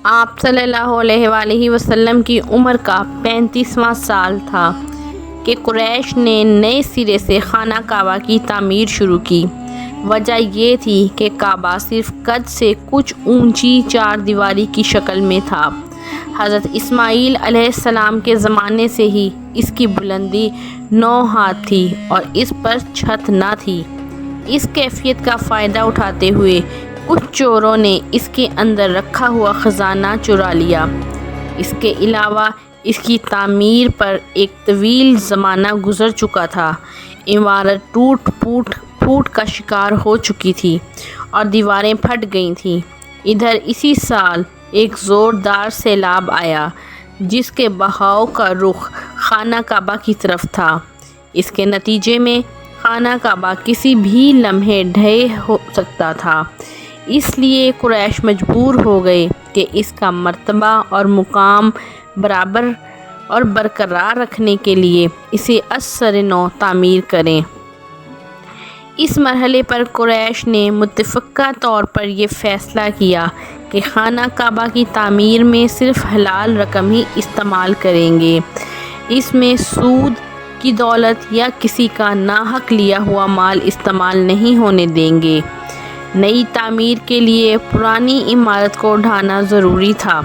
آپ صلی اللہ علیہ وآلہ وسلم کی عمر کا 35واں سال تھا کہ قریش نے نئے سرے سے خانہ کعبہ کی تعمیر شروع کی۔ وجہ یہ تھی کہ کعبہ صرف قد سے کچھ اونچی 4 دیواری کی شکل میں تھا۔ حضرت اسماعیل علیہ السلام کے زمانے سے ہی اس کی بلندی 9 ہاتھ تھی اور اس پر چھت نہ تھی۔ اس کیفیت کا فائدہ اٹھاتے ہوئے کچھ چوروں نے اس کے اندر رکھا ہوا خزانہ چرا لیا۔ اس کے علاوہ اس کی تعمیر پر ایک طویل زمانہ گزر چکا تھا۔ عمارت پھوٹ کا شکار ہو چکی تھی اور دیواریں پھٹ گئی تھیں۔ ادھر اسی سال ایک زوردار سیلاب آیا جس کے بہاؤ کا رخ خانہ کعبہ کی طرف تھا۔ اس کے نتیجے میں خانہ کعبہ کسی بھی لمحے ڈھہ ہو سکتا تھا، اس لیے قریش مجبور ہو گئے کہ اس کا مرتبہ اور مقام برقرار رکھنے کے لیے اسے از سر نو تعمیر کریں۔ اس مرحلے پر قریش نے متفقہ طور پر یہ فیصلہ کیا کہ خانہ کعبہ کی تعمیر میں صرف حلال رقم ہی استعمال کریں گے، اس میں سود کی دولت یا کسی کا ناحق لیا ہوا مال استعمال نہیں ہونے دیں گے۔ نئی تعمیر کے لیے پرانی عمارت کو ڈھانا ضروری تھا،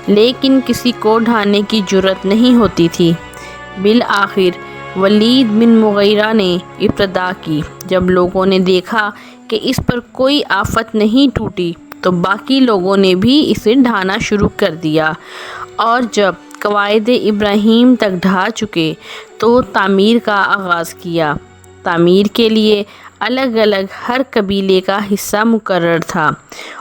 لیکن کسی کو ڈھانے کی جرأت نہیں ہوتی تھی۔ بالآخر ولید بن مغیرہ نے ابتدا کی۔ جب لوگوں نے دیکھا کہ اس پر کوئی آفت نہیں ٹوٹی تو باقی لوگوں نے بھی اسے ڈھانا شروع کر دیا، اور جب قواعد ابراہیم تک ڈھا چکے تو تعمیر کا آغاز کیا۔ تعمیر کے لیے الگ الگ ہر قبیلے کا حصہ مقرر تھا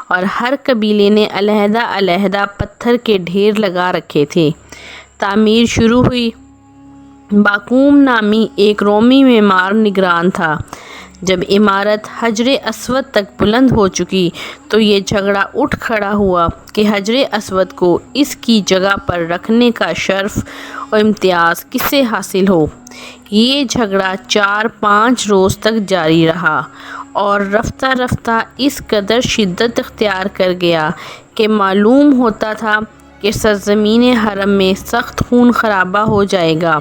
اور ہر قبیلے نے علیحدہ علیحدہ پتھر کے ڈھیر لگا رکھے تھے۔ تعمیر شروع ہوئی۔ باقوم نامی ایک رومی معمار نگران تھا۔ جب عمارت حجر اسود تک بلند ہو چکی تو یہ جھگڑا اٹھ کھڑا ہوا کہ حجر اسود کو اس کی جگہ پر رکھنے کا شرف و امتیاز کسے حاصل ہو۔ یہ جھگڑا 4-5 روز تک جاری رہا اور رفتہ رفتہ اس قدر شدت اختیار کر گیا کہ معلوم ہوتا تھا کہ سرزمین حرم میں سخت خون خرابہ ہو جائے گا۔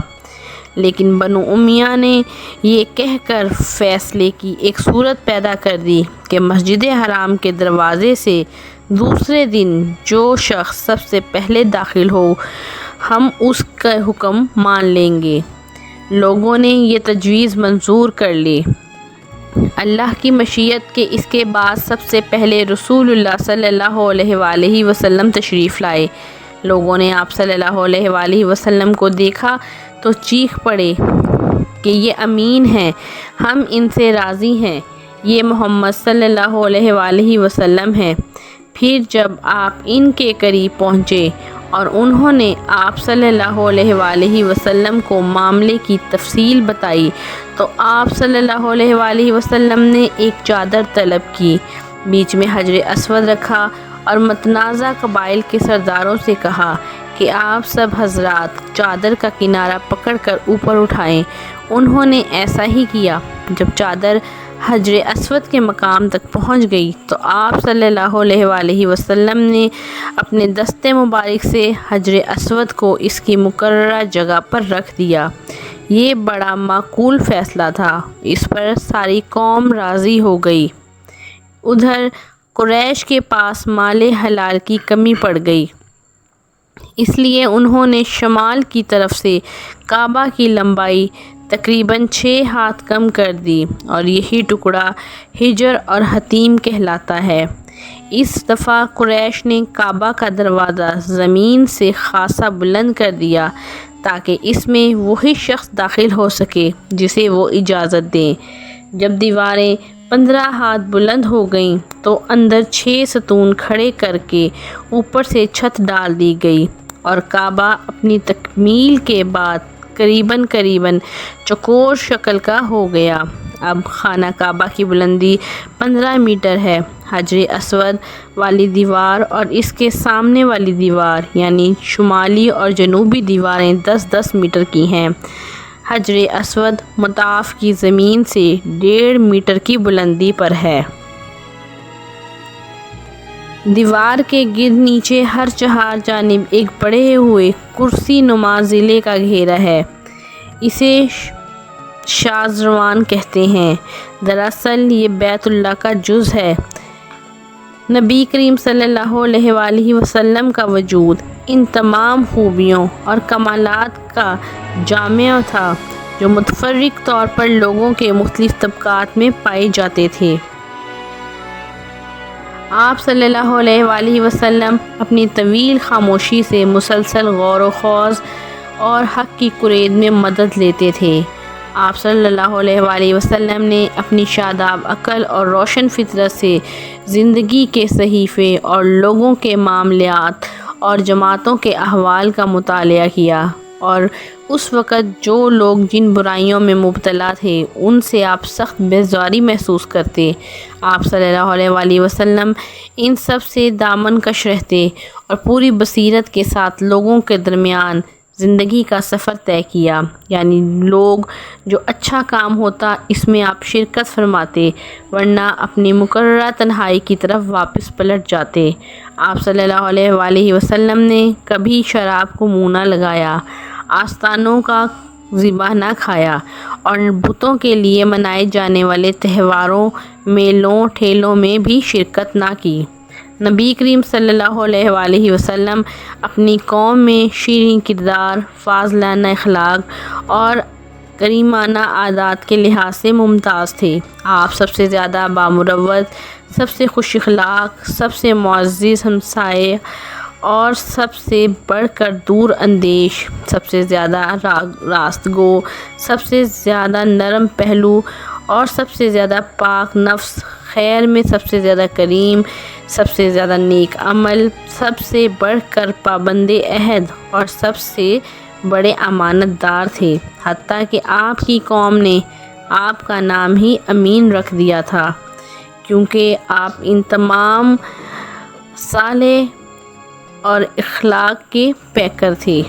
لیکن بنو امیہ نے یہ کہہ کر فیصلے کی ایک صورت پیدا کر دی کہ مسجد حرام کے دروازے سے دوسرے دن جو شخص سب سے پہلے داخل ہو ہم اس کا حکم مان لیں گے۔ لوگوں نے یہ تجویز منظور کر لی۔ اللہ کی مشیت کہ اس کے بعد سب سے پہلے رسول اللہ صلی اللہ علیہ وآلہ وسلم تشریف لائے۔ لوگوں نے آپ صلی اللہ علیہ وآلہ وسلم کو دیکھا تو چیخ پڑے کہ یہ امین ہیں، ہم ان سے راضی ہیں، یہ محمد صلی اللہ علیہ وآلہ وسلم ہیں۔ پھر جب آپ ان کے قریب پہنچے اور انہوں نے آپ صلی اللہ علیہ وآلہ وسلم کو معاملے کی تفصیل بتائی تو آپ صلی اللہ علیہ وآلہ وسلم نے ایک چادر طلب کی، بیچ میں حجر اسود رکھا اور متنازع قبائل کے سرداروں سے کہا کہ آپ سب حضرات چادر کا کنارہ پکڑ کر اوپر اٹھائیں۔ انہوں نے ایسا ہی کیا۔ جب چادر حجر اسود کے مقام تک پہنچ گئی تو آپ صلی اللہ علیہ وآلہ وسلم نے اپنے دست مبارک سے حجر اسود کو اس کی مقررہ جگہ پر رکھ دیا۔ یہ بڑا معقول فیصلہ تھا، اس پر ساری قوم راضی ہو گئی۔ ادھر قریش کے پاس مال حلال کی کمی پڑ گئی، اس لیے انہوں نے شمال کی طرف سے کعبہ کی لمبائی تقریباً 6 ہاتھ کم کر دی اور یہی ٹکڑا حجر اور حتیم کہلاتا ہے۔ اس دفعہ قریش نے کعبہ کا دروازہ زمین سے خاصا بلند کر دیا تاکہ اس میں وہی شخص داخل ہو سکے جسے وہ اجازت دیں۔ جب دیواریں 15 ہاتھ بلند ہو گئیں تو اندر 6 ستون کھڑے کر کے اوپر سے چھت ڈال دی گئی اور کعبہ اپنی تکمیل کے بعد قریباً چوکور شکل کا ہو گیا۔ اب خانہ کعبہ کی بلندی 15 میٹر ہے۔ حجر اسود والی دیوار اور اس کے سامنے والی دیوار یعنی شمالی اور جنوبی دیواریں 10-10 میٹر کی ہیں۔ حجر اسود مطاف کی زمین سے 1.5 میٹر کی بلندی پر ہے۔ دیوار کے گرد نیچے ہر چہار جانب ایک بڑے ہوئے کرسی نما ضلع کا گھیرا ہے۔ اسے شازروان کہتے ہیں۔ دراصل یہ بیت اللہ کا جز ہے۔ نبی کریم صلی اللہ علیہ وآلہ وسلم کا وجود ان تمام خوبیوں اور کمالات کا جامع تھا جو متفرق طور پر لوگوں کے مختلف طبقات میں پائے جاتے تھے۔ آپ صلی اللہ علیہ وآلہ وسلم اپنی طویل خاموشی سے مسلسل غور و خوض اور حق کی کرید میں مدد لیتے تھے۔ آپ صلی اللہ علیہ وآلہ وسلم نے اپنی شاداب عقل اور روشن فطرت سے زندگی کے صحیفے اور لوگوں کے معاملات اور جماعتوں کے احوال کا مطالعہ کیا، اور اس وقت جو لوگ جن برائیوں میں مبتلا تھے ان سے آپ سخت بیزاری محسوس کرتے۔ آپ صلی اللہ علیہ وآلہ وسلم ان سب سے دامن کش رہتے اور پوری بصیرت کے ساتھ لوگوں کے درمیان زندگی کا سفر طے کیا، یعنی لوگ جو اچھا کام ہوتا اس میں آپ شرکت فرماتے، ورنہ اپنی مقررہ تنہائی کی طرف واپس پلٹ جاتے۔ آپ صلی اللہ علیہ وآلہ وسلم نے کبھی شراب کو منہ نہ لگایا، آستانوں کا ذبح نہ کھایا، اور بتوں کے لیے منائے جانے والے تہواروں، میلوں، ٹھیلوں میں بھی شرکت نہ کی۔ نبی کریم صلی اللہ علیہ وآلہ وسلم اپنی قوم میں شیریں کردار، فاضلانہ اخلاق اور کریمانہ عادات کے لحاظ سے ممتاز تھے۔ آپ سب سے زیادہ بامروت، سب سے خوش اخلاق، سب سے معزز ہمسائے اور سب سے بڑھ کر دور اندیش، سب سے زیادہ راست گو، سب سے زیادہ نرم پہلو اور سب سے زیادہ پاک نفس، خیر میں سب سے زیادہ کریم، سب سے زیادہ نیک عمل، سب سے بڑھ کر پابند عہد اور سب سے بڑے امانت دار تھے، حتیٰ کہ آپ کی قوم نے آپ کا نام ہی امین رکھ دیا تھا، کیونکہ آپ ان تمام صالح اور اخلاق کے پیکر تھے۔